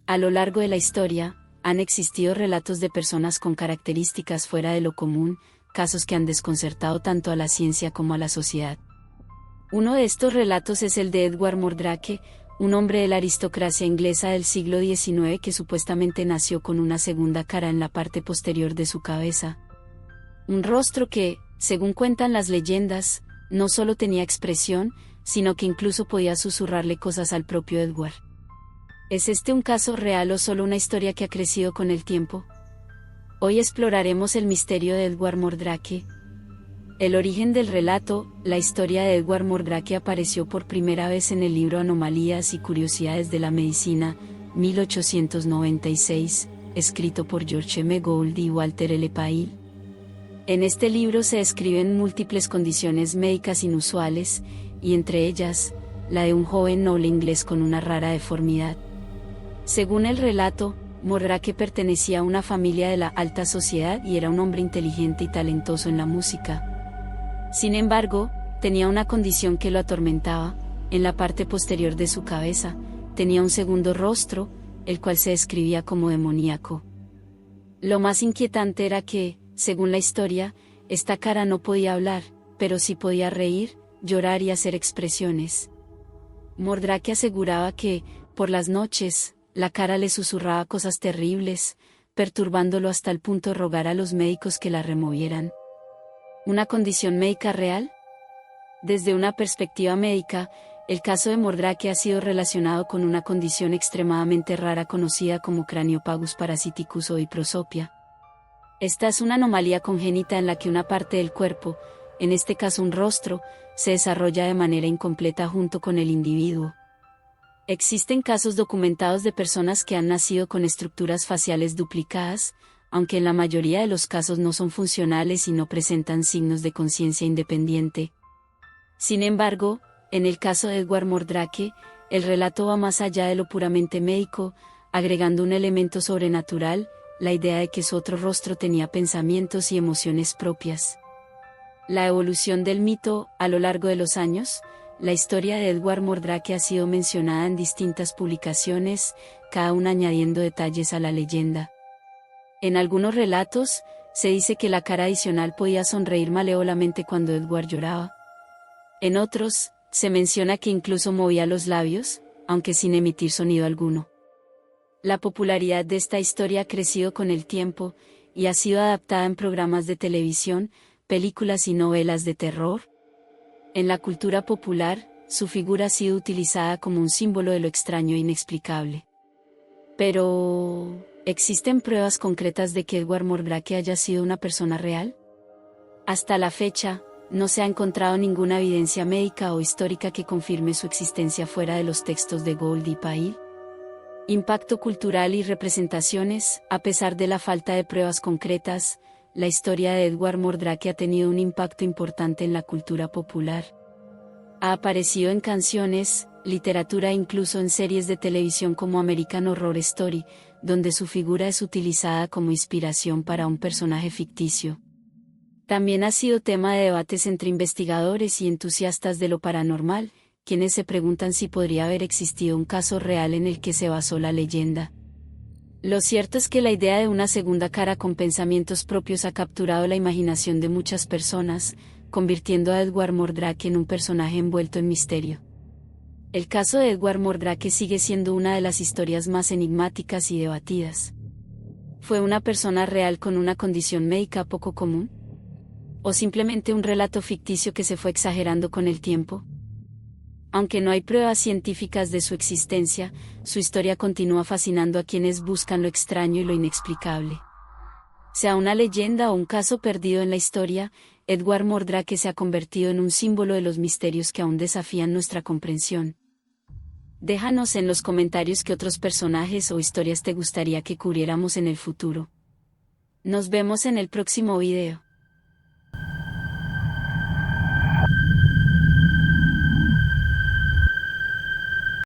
A lo largo de la historia, han existido relatos de personas con características fuera de lo común, casos que han desconcertado tanto a la ciencia como a la sociedad. Uno de estos relatos es el de Edward Mordrake, un hombre de la aristocracia inglesa del siglo XIX que supuestamente nació con una segunda cara en la parte posterior de su cabeza. Un rostro que, según cuentan las leyendas, no solo tenía expresión, sino que incluso podía susurrarle cosas al propio Edward. ¿Es este un caso real o solo una historia que ha crecido con el tiempo? Hoy exploraremos el misterio de Edward Mordrake. El origen del relato, la historia de Edward Mordrake apareció por primera vez en el libro Anomalías y Curiosidades de la Medicina, 1896, escrito por George M. Gould y Walter L. Payne. En este libro se describen múltiples condiciones médicas inusuales, y entre ellas, la de un joven noble inglés con una rara deformidad. Según el relato, Mordrake pertenecía a una familia de la alta sociedad y era un hombre inteligente y talentoso en la música. Sin embargo, tenía una condición que lo atormentaba. En la parte posterior de su cabeza, tenía un segundo rostro, el cual se describía como demoníaco. Lo más inquietante era que, según la historia, esta cara no podía hablar, pero sí podía reír, llorar y hacer expresiones. Mordrake aseguraba que, por las noches, la cara le susurraba cosas terribles, perturbándolo hasta el punto de rogar a los médicos que la removieran. ¿Una condición médica real? Desde una perspectiva médica, el caso de Mordrake ha sido relacionado con una condición extremadamente rara conocida como Craniopagus parasiticus o hiprosopia. Esta es una anomalía congénita en la que una parte del cuerpo, en este caso un rostro, se desarrolla de manera incompleta junto con el individuo. Existen casos documentados de personas que han nacido con estructuras faciales duplicadas, aunque en la mayoría de los casos no son funcionales y no presentan signos de conciencia independiente. Sin embargo, en el caso de Edward Mordrake, el relato va más allá de lo puramente médico, agregando un elemento sobrenatural, la idea de que su otro rostro tenía pensamientos y emociones propias. La evolución del mito, a lo largo de los años, la historia de Edward Mordrake ha sido mencionada en distintas publicaciones, cada una añadiendo detalles a la leyenda. En algunos relatos, se dice que la cara adicional podía sonreír malévolamente cuando Edward lloraba. En otros, se menciona que incluso movía los labios, aunque sin emitir sonido alguno. La popularidad de esta historia ha crecido con el tiempo, y ha sido adaptada en programas de televisión, películas y novelas de terror. En la cultura popular, su figura ha sido utilizada como un símbolo de lo extraño e inexplicable. Pero, ¿existen pruebas concretas de que Edward Mordrake haya sido una persona real? Hasta la fecha, no se ha encontrado ninguna evidencia médica o histórica que confirme su existencia fuera de los textos de Gould y Payne. Impacto cultural y representaciones. A pesar de la falta de pruebas concretas, la historia de Edward Mordrake ha tenido un impacto importante en la cultura popular. Ha aparecido en canciones, literatura e incluso en series de televisión como American Horror Story, donde su figura es utilizada como inspiración para un personaje ficticio. También ha sido tema de debates entre investigadores y entusiastas de lo paranormal, quienes se preguntan si podría haber existido un caso real en el que se basó la leyenda. Lo cierto es que la idea de una segunda cara con pensamientos propios ha capturado la imaginación de muchas personas, convirtiendo a Edward Mordrake en un personaje envuelto en misterio. El caso de Edward Mordrake sigue siendo una de las historias más enigmáticas y debatidas. ¿Fue una persona real con una condición médica poco común? ¿O simplemente un relato ficticio que se fue exagerando con el tiempo? Aunque no hay pruebas científicas de su existencia, su historia continúa fascinando a quienes buscan lo extraño y lo inexplicable. Sea una leyenda o un caso perdido en la historia, Edward Mordrake se ha convertido en un símbolo de los misterios que aún desafían nuestra comprensión. Déjanos en los comentarios qué otros personajes o historias te gustaría que cubriéramos en el futuro. Nos vemos en el próximo video.